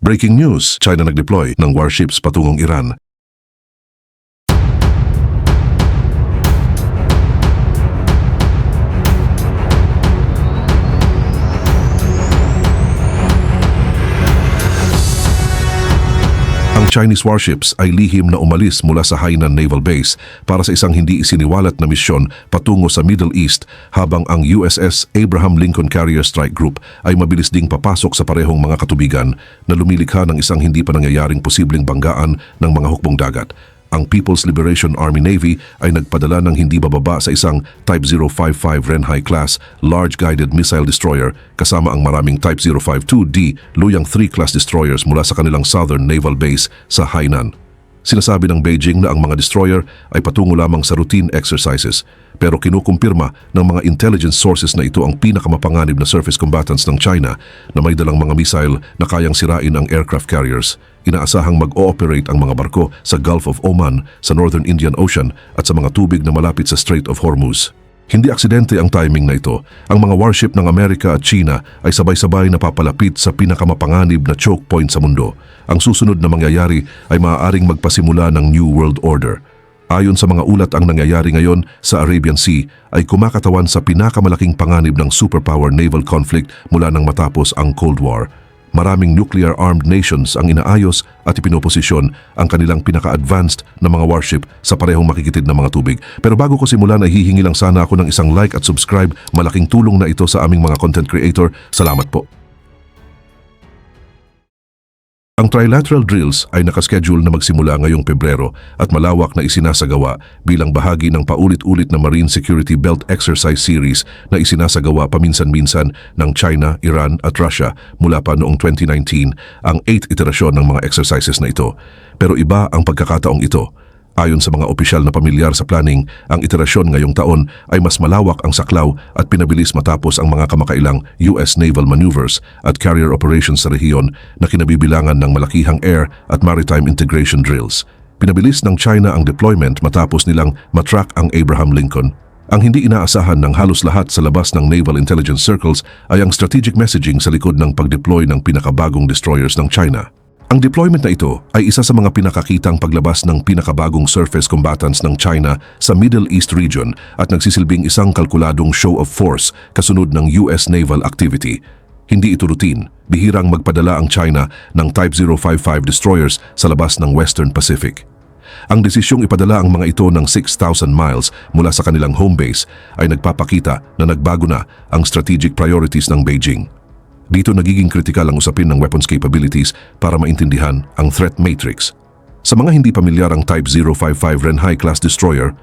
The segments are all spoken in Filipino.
Breaking news, China nag-deploy ng warships patungong Iran. Ang Chinese warships ay lihim na umalis mula sa Hainan Naval Base para sa isang hindi isiniwalat na misyon patungo sa Middle East habang ang USS Abraham Lincoln Carrier Strike Group ay mabilis ding papasok sa parehong mga katubigan na lumilikha ng isang hindi pa nangyayaring posibleng banggaan ng mga hukbong dagat. Ang People's Liberation Army Navy ay nagpadala ng hindi bababa sa isang Type 055 Renhai class large guided missile destroyer kasama ang maraming Type 052D Luyang 3 class destroyers mula sa kanilang southern naval base sa Hainan. Sinasabi ng Beijing na ang mga destroyer ay patungo lamang sa routine exercises pero kinukumpirma ng mga intelligence sources na ito ang pinakamapanganib na surface combatants ng China na may dalang mga missile na kayang sirain ang aircraft carriers. Inaasahang mag-ooperate ang mga barko sa Gulf of Oman, sa Northern Indian Ocean at sa mga tubig na malapit sa Strait of Hormuz. Hindi aksidente ang timing na ito. Ang mga warship ng Amerika at China ay sabay-sabay napapalapit sa pinakamapanganib na choke point sa mundo. Ang susunod na mangyayari ay maaaring magpasimula ng New World Order. Ayon sa mga ulat, ang nangyayari ngayon sa Arabian Sea ay kumakatawan sa pinakamalaking panganib ng superpower naval conflict mula nang matapos ang Cold War. Maraming nuclear-armed nations ang inaayos at ipinoposisyon ang kanilang pinaka-advanced na mga warship sa parehong makikitid na mga tubig. Pero bago ko simulan ay hihingi lang sana ako ng isang like at subscribe. Malaking tulong na ito sa aming mga content creator. Salamat po. Ang trilateral drills ay nakaschedule na magsimula ngayong Pebrero at malawak na isinasagawa bilang bahagi ng paulit-ulit na Marine Security Belt Exercise Series na isinasagawa paminsan-minsan ng China, Iran at Russia mula pa noong 2019 ang 8th iterasyon ng mga exercises na ito. Pero iba ang pagkakataong ito. Ayon sa mga opisyal na pamilyar sa planning, ang iterasyon ngayong taon ay mas malawak ang saklaw at pinabilis matapos ang mga kamakailang US naval maneuvers at carrier operations sa rehiyon na kinabibilangan ng malakihang air at maritime integration drills. Pinabilis ng China ang deployment matapos nilang matrack ang Abraham Lincoln. Ang hindi inaasahan ng halos lahat sa labas ng naval intelligence circles ay ang strategic messaging sa likod ng pag-deploy ng pinakabagong destroyers ng China. Ang deployment na ito ay isa sa mga pinakakitang paglabas ng pinakabagong surface combatants ng China sa Middle East region at nagsisilbing isang kalkuladong show of force kasunod ng US naval activity. Hindi ito routine. Bihirang magpadala ang China ng Type 055 destroyers sa labas ng Western Pacific. Ang desisyong ipadala ang mga ito ng 6,000 miles mula sa kanilang home base ay nagpapakita na nagbago na ang strategic priorities ng Beijing. Dito nagiging kritikal ang usapin ng weapons capabilities para maintindihan ang threat matrix. Sa mga hindi pamilyar, ang Type 055 Renhai class destroyer,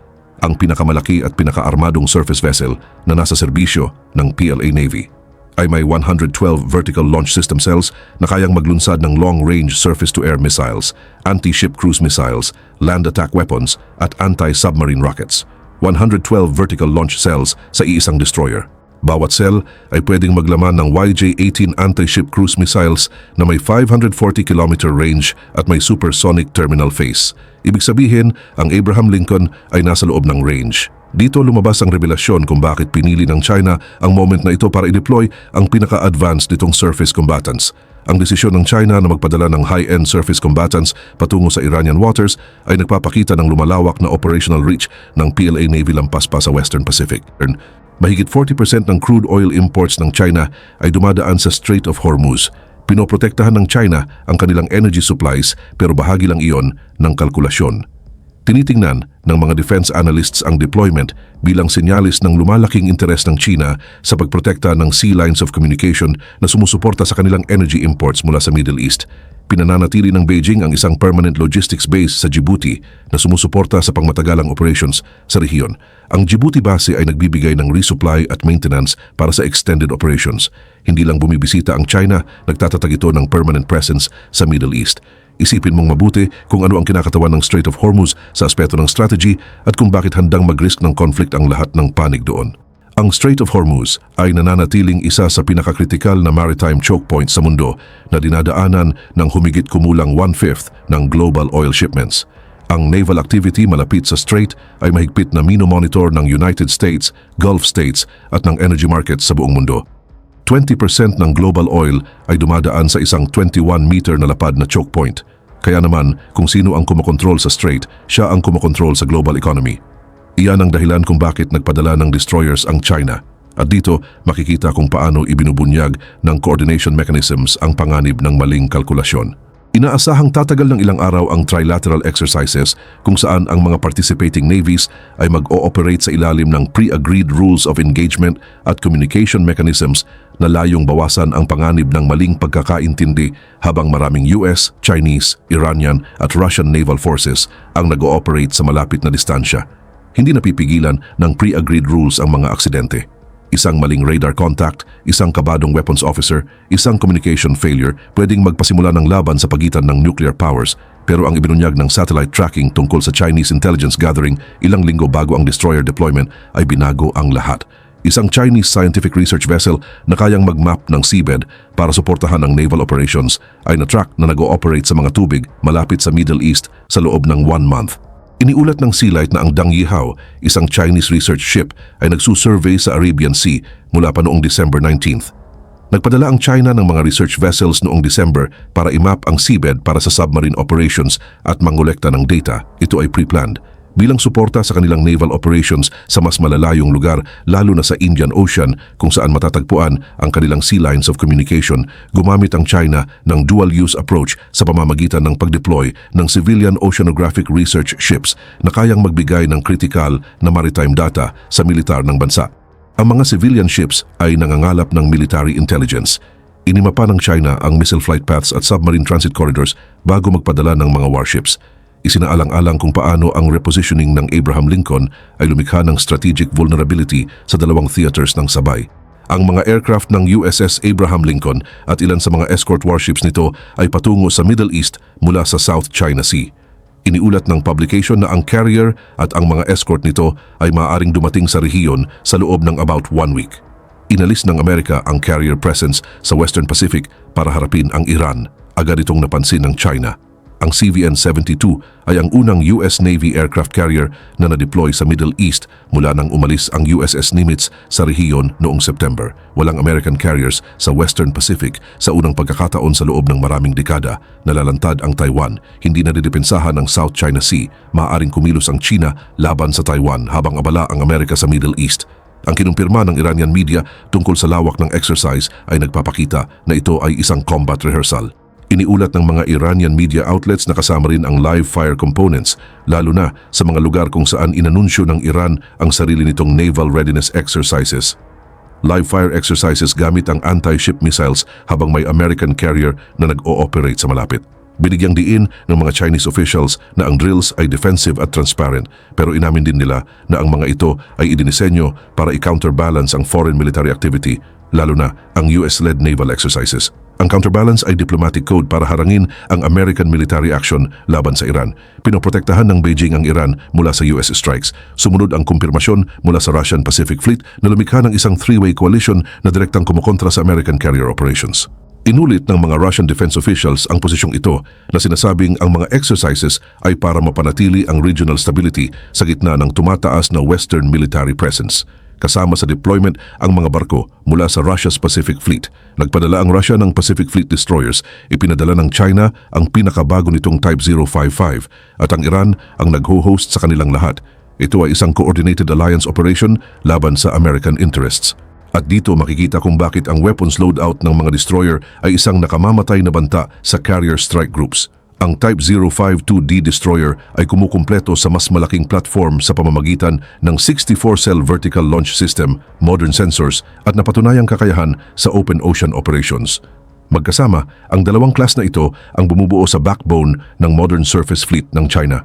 ang pinakamalaki at pinakaarmadong surface vessel na nasa serbisyo ng PLA Navy, ay may 112 vertical launch system cells na kayang maglunsad ng long-range surface-to-air missiles, anti-ship cruise missiles, land attack weapons at anti-submarine rockets. 112 vertical launch cells sa iisang destroyer. Bawat cell ay pwedeng maglaman ng YJ-18 anti-ship cruise missiles na may 540 km range at may supersonic terminal phase. Ibig sabihin, ang Abraham Lincoln ay nasa loob ng range. Dito lumabas ang revelasyon kung bakit pinili ng China ang moment na ito para i-deploy ang pinaka-advanced nitong surface combatants. Ang desisyon ng China na magpadala ng high-end surface combatants patungo sa Iranian waters ay nagpapakita ng lumalawak na operational reach ng PLA Navy lampas pa sa Western Pacific. Mahigit 40% ng crude oil imports ng China ay dumadaan sa Strait of Hormuz. Pinoprotektahan ng China ang kanilang energy supplies pero bahagi lang iyon ng kalkulasyon. Tinitingnan ng mga defense analysts ang deployment bilang senyalis ng lumalaking interes ng China sa pagprotekta ng sea lines of communication na sumusuporta sa kanilang energy imports mula sa Middle East. Pinananatili ng Beijing ang isang permanent logistics base sa Djibouti na sumusuporta sa pangmatagalang operations sa rehiyon. Ang Djibouti base ay nagbibigay ng resupply at maintenance para sa extended operations. Hindi lang bumibisita ang China, nagtatatag ito ng permanent presence sa Middle East. Isipin mong mabuti kung ano ang kinakatawan ng Strait of Hormuz sa aspeto ng strategy at kung bakit handang mag-risk ng conflict ang lahat ng panig doon. Ang Strait of Hormuz ay nananatiling isa sa pinakakritikal na maritime choke points sa mundo na dinadaanan ng humigit kumulang 1/5 ng global oil shipments. Ang naval activity malapit sa strait ay mahigpit na minomonitor ng United States, Gulf states at ng energy markets sa buong mundo. 20% ng global oil ay dumadaan sa isang 21-meter na lapad na choke point. Kaya naman, kung sino ang kumokontrol sa strait, siya ang kumokontrol sa global economy. Iyan ang dahilan kung bakit nagpadala ng destroyers ang China. At dito, makikita kung paano ibinubunyag ng coordination mechanisms ang panganib ng maling kalkulasyon. Inaasahang tatagal ng ilang araw ang trilateral exercises kung saan ang mga participating navies ay mag-ooperate sa ilalim ng pre-agreed rules of engagement at communication mechanisms na layong bawasan ang panganib ng maling pagkakaintindi habang maraming US, Chinese, Iranian at Russian naval forces ang nag-ooperate sa malapit na distansya. Hindi napipigilan ng pre-agreed rules ang mga aksidente. Isang maling radar contact, isang kabadong weapons officer, isang communication failure pwedeng magpasimula ng laban sa pagitan ng nuclear powers, pero ang ibinunyag ng satellite tracking tungkol sa Chinese intelligence gathering ilang linggo bago ang destroyer deployment ay binago ang lahat. Isang Chinese scientific research vessel na kayang mag-map ng seabed para suportahan ang naval operations ay na-track na nag-ooperate sa mga tubig malapit sa Middle East sa loob ng 1 month. Iniulat ng Sealight na ang Dang Yihao, isang Chinese research ship, ay nagsusurvey sa Arabian Sea mula pa noong December 19th. Nagpadala ang China ng mga research vessels noong December para imap ang seabed para sa submarine operations at mangolekta ng data. Ito ay pre-planned. Bilang suporta sa kanilang naval operations sa mas malalayong lugar, lalo na sa Indian Ocean kung saan matatagpuan ang kanilang sea lines of communication, gumamit ang China ng dual-use approach sa pamamagitan ng pag-deploy ng civilian oceanographic research ships na kayang magbigay ng critical na maritime data sa militar ng bansa. Ang mga civilian ships ay nangangalap ng military intelligence. Inimapa ng China ang missile flight paths at submarine transit corridors bago magpadala ng mga warships. Isinaalang-alang kung paano ang repositioning ng Abraham Lincoln ay lumikha ng strategic vulnerability sa dalawang theaters ng sabay. Ang mga aircraft ng USS Abraham Lincoln at ilan sa mga escort warships nito ay patungo sa Middle East mula sa South China Sea. Iniulat ng publication na ang carrier at ang mga escort nito ay maaaring dumating sa rehiyon sa loob ng about 1 week. Inalis ng Amerika ang carrier presence sa Western Pacific para harapin ang Iran. Agad itong napansin ng China. Ang CVN-72 ay ang unang US Navy aircraft carrier na na-deploy sa Middle East mula nang umalis ang USS Nimitz sa rehiyon noong September. Walang American carriers sa Western Pacific sa unang pagkakataon sa loob ng maraming dekada. Nalalantad ang Taiwan, hindi nadidepensahan ng South China Sea. Maaaring kumilos ang China laban sa Taiwan habang abala ang Amerika sa Middle East. Ang kinumpirma ng Iranian media tungkol sa lawak ng exercise ay nagpapakita na ito ay isang combat rehearsal. Iniulat ng mga Iranian media outlets na kasama rin ang live fire components, lalo na sa mga lugar kung saan inanunsyo ng Iran ang sarili nitong naval readiness exercises. Live fire exercises gamit ang anti-ship missiles habang may American carrier na nag-ooperate sa malapit. Binigyang diin ng mga Chinese officials na ang drills ay defensive at transparent, pero inamin din nila na ang mga ito ay idinisenyo para i-counterbalance ang foreign military activity, lalo na ang US-led naval exercises. Ang counterbalance ay diplomatic code para harangin ang American military action laban sa Iran. Pinoprotektahan ng Beijing ang Iran mula sa US strikes. Sumunod ang kumpirmasyon mula sa Russian Pacific Fleet na lumikha ng isang three-way coalition na direktang kumukontra sa American carrier operations. Inulit ng mga Russian defense officials ang posisyong ito na sinasabing ang mga exercises ay para mapanatili ang regional stability sa gitna ng tumataas na Western military presence. Kasama sa deployment ang mga barko mula sa Russia's Pacific Fleet. Nagpadala ang Russia ng Pacific Fleet destroyers, ipinadala ng China ang pinakabago nitong Type 055 at ang Iran ang nag-ho-host sa kanilang lahat. Ito ay isang coordinated alliance operation laban sa American interests. At dito makikita kung bakit ang weapons loadout ng mga destroyer ay isang nakamamatay na banta sa carrier strike groups. Ang Type 052D destroyer ay kumukumpleto sa mas malaking platform sa pamamagitan ng 64-cell vertical launch system, modern sensors at napatunayang kakayahan sa open ocean operations. Magkasama, ang dalawang class na ito ang bumubuo sa backbone ng modern surface fleet ng China.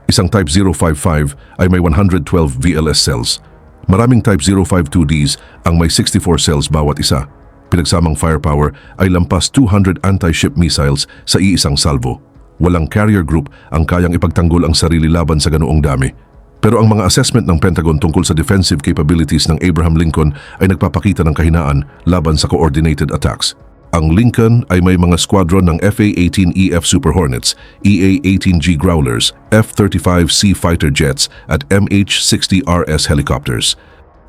Isang Type 055 ay may 112 VLS cells. Maraming Type 052Ds ang may 64 cells bawat isa. Pinagsamang firepower ay lampas 200 anti-ship missiles sa iisang salvo. Walang carrier group ang kayang ipagtanggol ang sarili laban sa ganoong dami. Pero ang mga assessment ng Pentagon tungkol sa defensive capabilities ng Abraham Lincoln ay nagpapakita ng kahinaan laban sa coordinated attacks. Ang Lincoln ay may mga squadron ng FA-18EF Super Hornets, EA-18G Growlers, F-35C fighter jets at MH-60RS helicopters.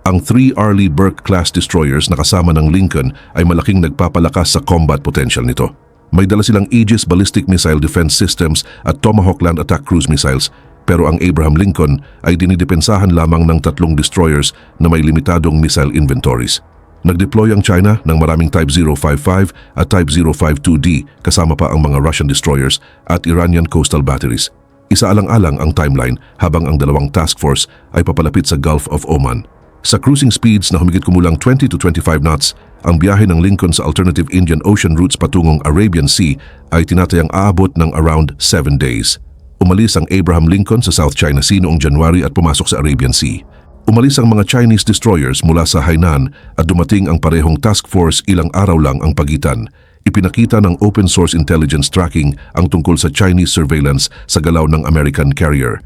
Ang 3 Arleigh Burke-class destroyers na kasama ng Lincoln ay malaking nagpapalakas sa combat potential nito. May dala silang Aegis Ballistic Missile Defense Systems at Tomahawk Land Attack Cruise Missiles, pero ang Abraham Lincoln ay dinidepensahan lamang ng 3 destroyers na may limitadong missile inventories. Nag-deploy ang China ng maraming Type 055 at Type 052D kasama pa ang mga Russian destroyers at Iranian coastal batteries. Isaalang-alang ang timeline habang ang dalawang task force ay papalapit sa Gulf of Oman. Sa cruising speeds na humigit kumulang 20 to 25 knots, ang biyahe ng Lincoln sa alternative Indian Ocean routes patungong Arabian Sea ay tinatayang aabot ng around 7 days. Umalis ang Abraham Lincoln sa South China Sea noong January at pumasok sa Arabian Sea. Umalis ang mga Chinese destroyers mula sa Hainan at dumating ang parehong task force ilang araw lang ang pagitan. Ipinakita ng open source intelligence tracking ang tungkol sa Chinese surveillance sa galaw ng American carrier.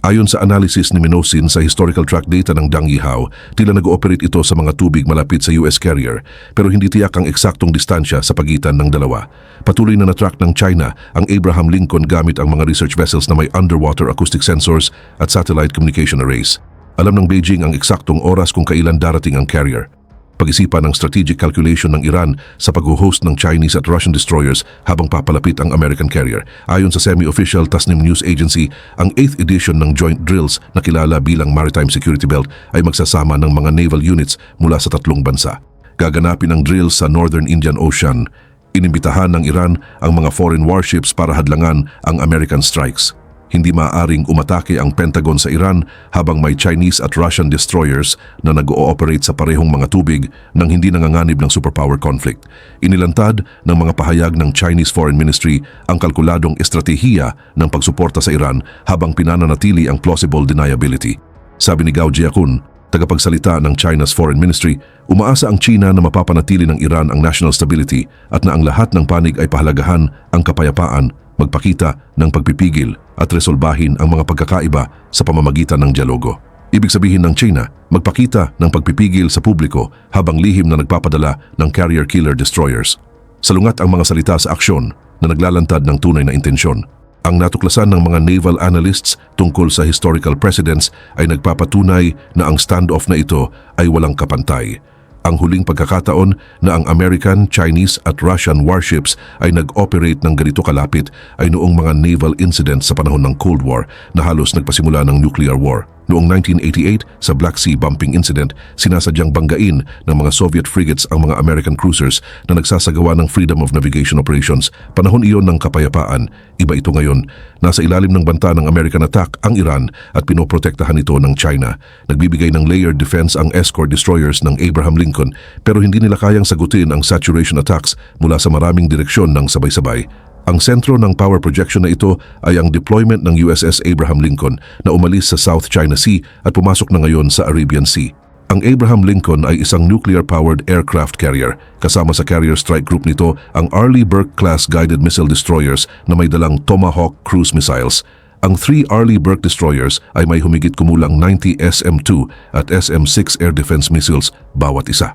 Ayon sa analysis ni Minosin sa historical track data ng Dang Yihao, tila nag-ooperate ito sa mga tubig malapit sa US carrier pero hindi tiyak ang eksaktong distansya sa pagitan ng dalawa. Patuloy na na-track ng China ang Abraham Lincoln gamit ang mga research vessels na may underwater acoustic sensors at satellite communication arrays. Alam ng Beijing ang eksaktong oras kung kailan darating ang carrier. Pag-isipan ng strategic calculation ng Iran sa pag-host ng Chinese at Russian destroyers habang papalapit ang American carrier. Ayon sa semi-official Tasnim News Agency, ang 8th edition ng joint drills na kilala bilang Maritime Security Belt ay magsasama ng mga naval units mula sa 3 bansa. Gaganapin ang drills sa Northern Indian Ocean. Inimbitahan ng Iran ang mga foreign warships para hadlangan ang American strikes. Hindi maaaring umatake ang Pentagon sa Iran habang may Chinese at Russian destroyers na nag-ooperate sa parehong mga tubig nang hindi nanganganib ng superpower conflict. Inilantad ng mga pahayag ng Chinese Foreign Ministry ang kalkuladong estratehiya ng pagsuporta sa Iran habang pinananatili ang plausible deniability. Sabi ni Gao Jiakun, tagapagsalita ng China's Foreign Ministry, umaasa ang China na mapapanatili ng Iran ang national stability at na ang lahat ng panig ay pahalagahan ang kapayapaan, magpakita ng pagpipigil at resolbahin ang mga pagkakaiba sa pamamagitan ng dialogo. Ibig sabihin ng China, magpakita ng pagpipigil sa publiko habang lihim na nagpapadala ng carrier killer destroyers. Salungat ang mga salita sa aksyon na naglalantad ng tunay na intensyon. Ang natuklasan ng mga naval analysts tungkol sa historical precedents ay nagpapatunay na ang standoff na ito ay walang kapantay. Ang huling pagkakataon na ang American, Chinese at Russian warships ay nag-operate ng ganito kalapit ay noong mga naval incidents sa panahon ng Cold War na halos nagpasimula ng nuclear war. Noong 1988 sa Black Sea bumping incident, sinasadyang banggain ng mga Soviet frigates ang mga American cruisers na nagsasagawa ng freedom of navigation operations. Panahon iyon ng kapayapaan. Iba ito ngayon. Nasa ilalim ng banta ng American attack ang Iran at pinoprotektahan ito ng China. Nagbibigay ng layered defense ang escort destroyers ng Abraham Lincoln pero hindi nila kayang sagutin ang saturation attacks mula sa maraming direksyon ng sabay-sabay. Ang sentro ng power projection na ito ay ang deployment ng USS Abraham Lincoln na umalis sa South China Sea at pumasok na ngayon sa Arabian Sea. Ang Abraham Lincoln ay isang nuclear-powered aircraft carrier. Kasama sa carrier strike group nito ang Arleigh Burke-class guided missile destroyers na may dalang Tomahawk cruise missiles. Ang 3 Arleigh Burke destroyers ay may humigit kumulang 90 SM-2 at SM-6 air defense missiles bawat isa.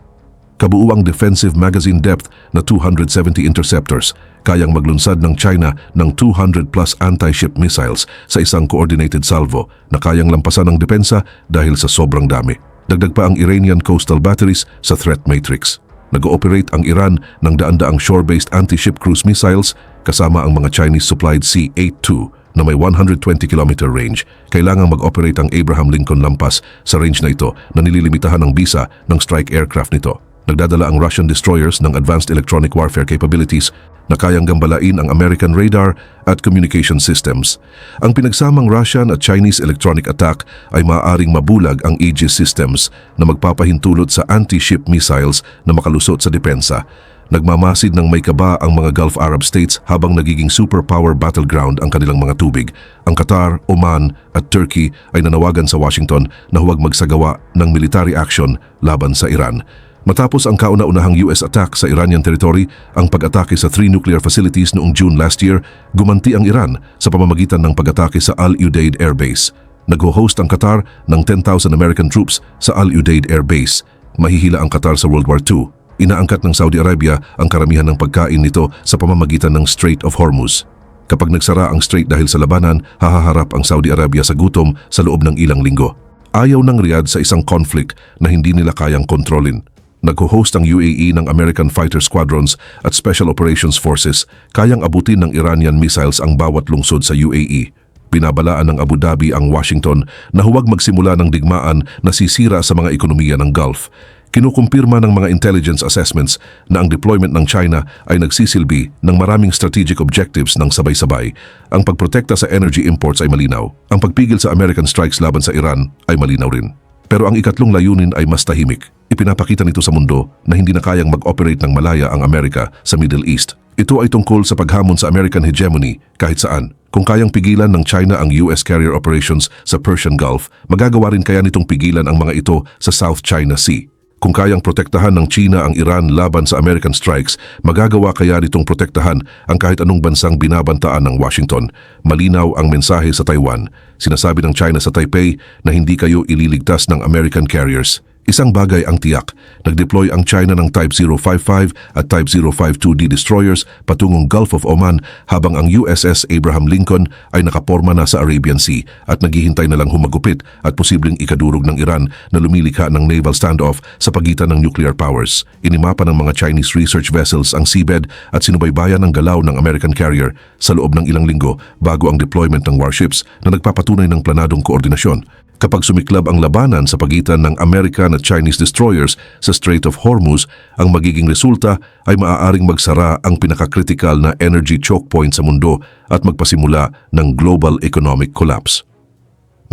Kabuuang defensive magazine depth na 270 interceptors, kayang maglunsad ng China ng 200 plus anti-ship missiles sa isang coordinated salvo na kayang lampasan ang depensa dahil sa sobrang dami. Dagdag pa ang Iranian coastal batteries sa threat matrix. Nag-ooperate ang Iran ng daan-daang shore-based anti-ship cruise missiles kasama ang mga Chinese-supplied C-82 na may 120-kilometer range. Kailangang mag-operate ang Abraham Lincoln lampas sa range na ito na nililimitahan ng bisa ng strike aircraft nito. Nagdadala ang Russian destroyers ng advanced electronic warfare capabilities na kayang gambalain ang American radar at communication systems. Ang pinagsamang Russian at Chinese electronic attack ay maaaring mabulag ang Aegis systems na magpapahintulot sa anti-ship missiles na makalusot sa depensa. Nagmamasid ng may kaba ang mga Gulf Arab states habang nagiging superpower battleground ang kanilang mga tubig. Ang Qatar, Oman at Turkey ay nanawagan sa Washington na huwag magsagawa ng military action laban sa Iran. Matapos ang kauna-unahang US attack sa Iranian territory, ang pag-atake sa 3 nuclear facilities noong June last year, gumanti ang Iran sa pamamagitan ng pag-atake sa Al Udeid Air Base. Nag-host ang Qatar ng 10,000 American troops sa Al Udeid Air Base. Mahihila ang Qatar sa World War II. Inaangkat ng Saudi Arabia ang karamihan ng pagkain nito sa pamamagitan ng Strait of Hormuz. Kapag nagsara ang strait dahil sa labanan, hahaharap ang Saudi Arabia sa gutom sa loob ng ilang linggo. Ayaw ng Riyadh sa isang conflict na hindi nila kayang kontrolin. Nag-host ang UAE ng American Fighter Squadrons at Special Operations Forces, kayang abutin ng Iranian missiles ang bawat lungsod sa UAE. Binabalaan ng Abu Dhabi ang Washington na huwag magsimula ng digmaan na sisira sa mga ekonomiya ng Gulf. Kinukumpirma ng mga intelligence assessments na ang deployment ng China ay nagsisilbi ng maraming strategic objectives ng sabay-sabay. Ang pagprotekta sa energy imports ay malinaw. Ang pagpigil sa American strikes laban sa Iran ay malinaw rin. Pero ang ikatlong layunin ay mas tahimik. Ipinapakita nito sa mundo na hindi na kayang mag-operate ng malaya ang Amerika sa Middle East. Ito ay tungkol sa paghamon sa American hegemony kahit saan. Kung kayang pigilan ng China ang US carrier operations sa Persian Gulf, magagawa rin kaya nitong pigilan ang mga ito sa South China Sea. Kung kayang protektahan ng China ang Iran laban sa American strikes, magagawa kaya nitong protektahan ang kahit anong bansang binabantaan ng Washington. Malinaw ang mensahe sa Taiwan. Sinasabi ng China sa Taipei na hindi kayo ililigtas ng American carriers. Isang bagay ang tiyak, nag-deploy ang China ng Type 055 at Type 052D destroyers patungong Gulf of Oman habang ang USS Abraham Lincoln ay nakaporma na sa Arabian Sea at naghihintay na lang humagupit at posibleng ikadurog ng Iran na lumilikha ng naval standoff sa pagitan ng nuclear powers. Inimapa ng mga Chinese research vessels ang seabed at sinubaybayan ang galaw ng American carrier sa loob ng ilang linggo bago ang deployment ng warships na nagpapatunay ng planadong koordinasyon. Kapag sumiklab ang labanan sa pagitan ng American at Chinese destroyers sa Strait of Hormuz, ang magiging resulta ay maaaring magsara ang pinakakritikal na energy choke point sa mundo at magpasimula ng global economic collapse.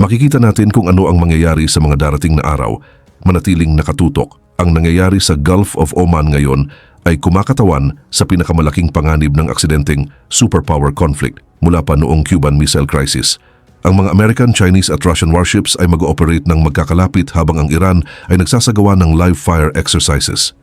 Makikita natin kung ano ang mangyayari sa mga darating na araw. Manatiling nakatutok. Ang nangyayari sa Gulf of Oman ngayon ay kumakatawan sa pinakamalaking panganib ng aksidenteng superpower conflict mula pa noong Cuban Missile Crisis. Ang mga American, Chinese at Russian warships ay mag-ooperate ng magkakalapit habang ang Iran ay nagsasagawa ng live fire exercises.